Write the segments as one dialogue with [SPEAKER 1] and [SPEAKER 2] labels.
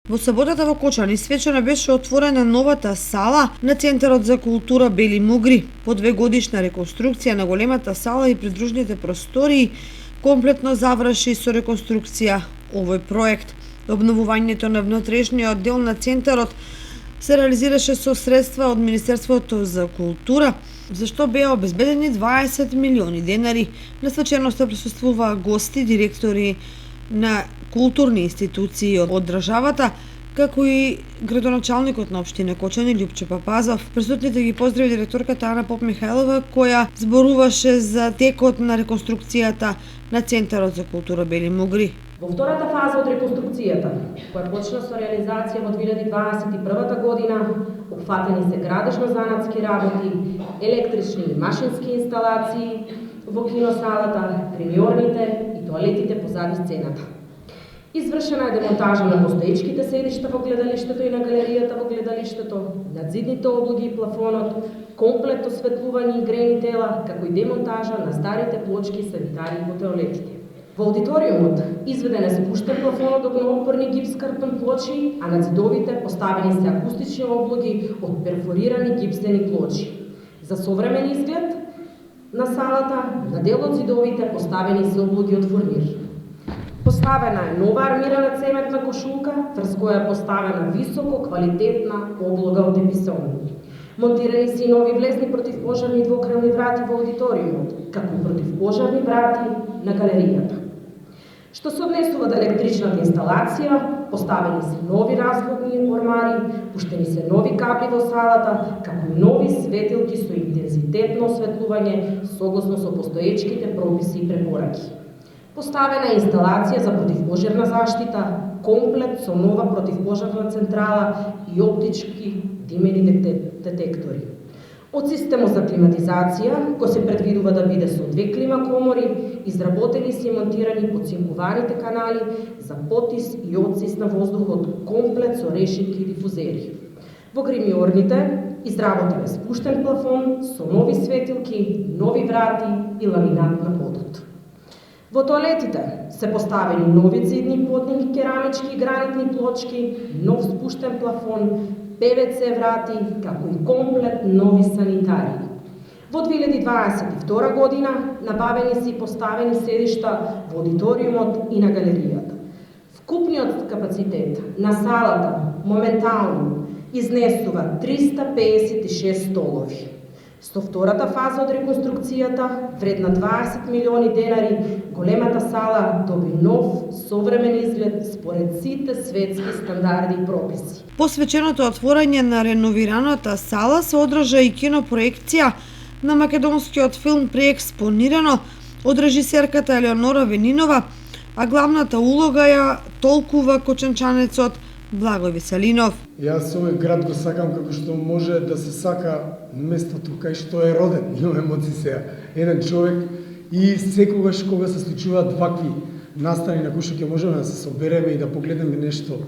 [SPEAKER 1] Во саботата во Кочани свечено беше отворена новата сала на Центарот за култура Бели Мугри. По 2-годишна реконструкција на големата сала и придружните простории комплетно заврши со реконструкција овој проект. Обновувањето на внатрешниот дел на Центарот се реализираше со средства од Министерството за култура, за што беа обезбедени 20 милиони денари. На свеченоста присуствуваа гости, директори на културни институции од државата, како и градоначалникот на општина Кочани Љупчо Папазов. Присутните ги поздрави директорката Ана Поп-Михајлова, која зборуваше за текот на реконструкцијата на Центарот за култура Бели Мугри.
[SPEAKER 2] Во втората фаза од реконструкцијата, која почна со реализација во 2021 година, опфатени се градежно-занатски работи, електрични и машински инсталации во киносалата, премиорните и тоалетите позади сцената. Извршена е демонтажа на постоечките седишта во гледалиштето и на галеријата во гледалиштето, надзидните облоги и плафонот, комплет осветлување и грејни тела, како и демонтажа на старите плочки и санитари во тоалетите. Во аудиториумот изведен е спуштен плафон од огнеопорни гипс картон плочи, а на зидовите поставени се акустични облоги од перфорирани гипсени плочи. За современ изглед на салата, на дел од зидовите поставени се облоги од фурнир. Поставена е нова армирана цементна кошулка, врз која е поставена високо квалитетна облога од еписон. Монтирани се и нови влезни противпожарни двокрилни врати во аудиториумот, како и противпожарни врати на галеријата. Што се однесува до електричната инсталација, поставени се нови разводни ормари, пуштени се нови кабли во салата, како и нови светилки со интензитетно осветлување согласно со постоечките прописи и препораки. Поставена е инсталација за противпожарна заштита, комплет со нова противпожарна централа и оптички димени детектори. Од системот за климатизација, кој се предвидува да биде со 2 клима комори, изработени се и монтирани подсинкуваните канали за потис и одсис на воздухот, комплет со решетки и дифузери. Во гримиорните изработен е спуштен плафон со нови светилки, нови врати и ламинат на подот. Во тоалетите се поставени нови зидни плотни керамички и гранитни плочки, нов спуштен плафон, ПВЦ врати, како и комплет нови санитари. Во 2022 година набавени се и поставени седишта во аудиториумот и на галеријата. Вкупниот капацитет на салата моментално изнесува 356 столови. Со втората фаза од реконструкцијата, вредна 20 милиони денари, големата сала доби нов, современ изглед според сите светски стандарди и прописи.
[SPEAKER 1] По свеченото отворање на реновираната сала се одржа и кинопроекција на македонскиот филм Преекспонирано од режисерката Елеонора Венинова, а главната улога ја толкува кочанчанецот Благој Веселинов.
[SPEAKER 3] Јас овој град го сакам како што може да се сака местото кај што е роден. Имам емоции сега. Еден човек и секогаш кога се случуваат вакви настани на кои што ќе можеме да се собереме и да погледнеме нешто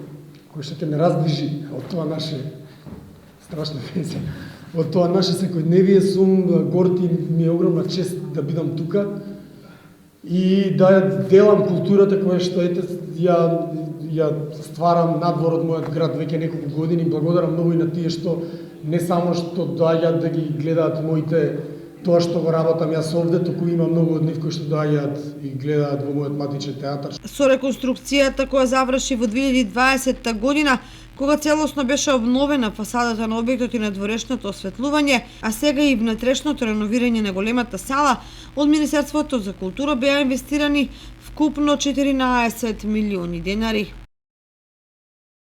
[SPEAKER 3] кој што ќе не раздвижи од тоа наше страшна веза. Од тоа наше секојдневие сум горд и ми е огромна чест да бидам тука и да ја делам културата која што ја стварам надвор од мојот град веќе неколку години. Благодарам многу и на тие што не само што доаѓаат да ги гледаат моите тоа што го работам јас овде, туку има многу од нив кои што доаѓаат и гледаат во мојот матичен театар.
[SPEAKER 1] Со реконструкцијата која заврши во 2020 година, кога целосно беше обновена фасадата на објектот и надворешното осветлување, а сега и внатрешното реновирање на големата сала, од Министерството за култура беа инвестирани вкупно 14 милиони денари.